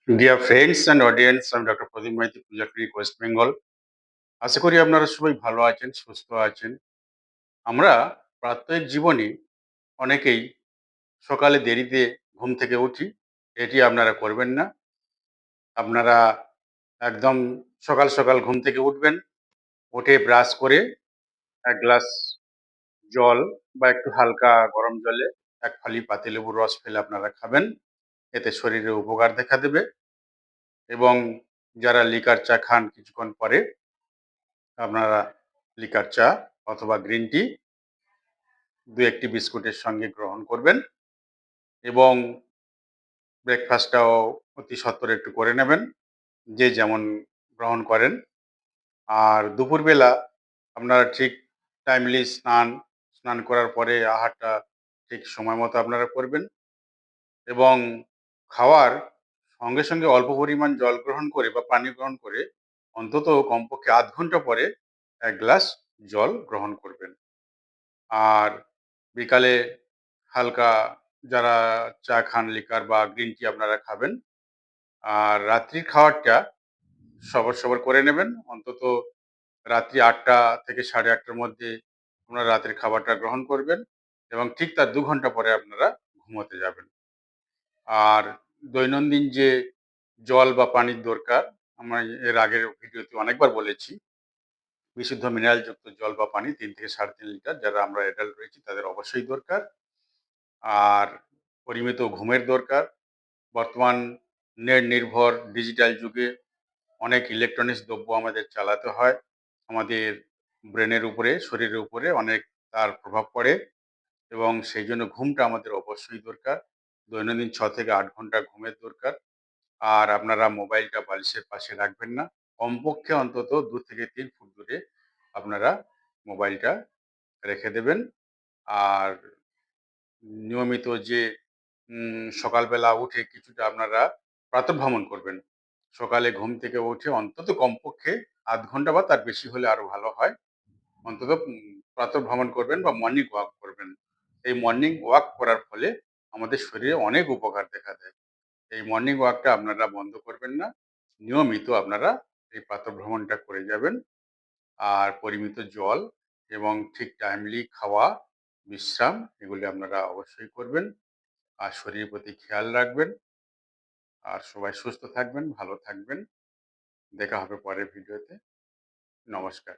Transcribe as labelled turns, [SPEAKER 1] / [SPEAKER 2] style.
[SPEAKER 1] Dear friends and audience, আমি doctor প্রদীপ মাইতি, পূজা clinic, West Bengal. আশা করি আপনারা সবাই ভালো আছেন, সুস্থ আছেন। আমরা প্রাত্যহিক জীবনে অনেকেই সকালে দেরিতে ঘুম থেকে উঠি। এটি আপনারা করবেন না। আপনারা একদম সকাল সকাল ঘুম থেকে উঠবেন, উঠে ব্রাশ করে এক গ্লাস জল বা একটু হালকা গরম জলে এক ফালি পাতিলেবুর রস ফেলে আপনারা খাবেন। এতে শরীরে উপকার দেখা দেবে। এবং যারা লিকার চা খান কিছুক্ষণ পরে, আপনারা লিকার চা অথবা গ্রিন টি ২-১ টি বিস্কুটের সঙ্গে গ্রহণ করবেন এবং ব্রেকফাস্টটাও অতি সত্বর একটু করে নেবেন, যে যেমন গ্রহণ করেন। আর দুপুরবেলা আপনারা ঠিক টাইমলি স্নান করার পরে আহারটা ঠিক সময় মতো আপনারা করবেন এবং খাওয়ার সঙ্গে সঙ্গে অল্প পরিমাণ জল গ্রহণ করে বা পানি গ্রহণ করে অন্তত কমপক্ষে ০.৫ ঘন্টা পরে ১ গ্লাস জল গ্রহণ করবেন। আর বিকালে হালকা যারা চা খান, লিকার বা গ্রিন টি আপনারা খাবেন। আর রাত্রির খাবারটা সবর করে নেবেন। অন্তত রাত্রি ৮টা থেকে ৮:৩০টার মধ্যে আপনারা রাতের খাবারটা গ্রহণ করবেন এবং ঠিক তার ২ ঘন্টা পরে আপনারা ঘুমোতে যাবেন। আর দৈনন্দিন যে জল বা পানির দরকার, আমরা এর আগের ভিডিওতে অনেকবার বলেছি। বিশুদ্ধ মিনারেলযুক্ত জল বা পানি ৩ থেকে ৩.৫ লিটার, যারা আমরা অ্যাডাল্ট রয়েছি তাদের অবশ্যই দরকার। আর পরিমিত ঘুমের দরকার। বর্তমান নেট নির্ভর ডিজিটাল যুগে অনেক ইলেকট্রনিক্স দ্রব্য আমাদের চালাতে হয়। আমাদের ব্রেনের উপরে, শরীরের উপরে অনেক তার প্রভাব পড়ে এবং সেই জন্য ঘুমটা আমাদের অবশ্যই দরকার। দৈনন্দিন ৬ থেকে ৮ ঘন্টা ঘুমের দরকার। আর আপনারা মোবাইলটা বালিশের পাশে রাখবেন না। কমপক্ষে অন্তত ২ থেকে ৩ ফুট দূরে আপনারা মোবাইলটা রেখে দেবেন। আর নিয়মিত যে সকালবেলা উঠে কিছুটা আপনারা প্রাতঃভ্রমণ করবেন। সকালে ঘুম থেকে উঠে অন্তত কমপক্ষে ০.৫ ঘন্টা বা তার বেশি হলে আরো ভালো হয়। অন্তত প্রাতঃভ্রমণ করবেন বা মর্নিং ওয়াক করবেন। এই মর্নিং ওয়াক করার ফলে আমাদের শরীরে অনেক উপকার দেখা দেয়। এই মর্নিং ওয়াকটা আপনারা বন্ধ করবেন না। নিয়মিত আপনারা এই প্রাতঃভ্রমণটা করে যাবেন। আর পরিমিত জল এবং ঠিক টাইমলি খাওয়া, বিশ্রাম এগুলি আপনারা অবশ্যই করবেন। আর শরীরের প্রতি খেয়াল রাখবেন। আর সবাই সুস্থ থাকবেন, ভালো থাকবেন। দেখা হবে পরের ভিডিওতে। নমস্কার।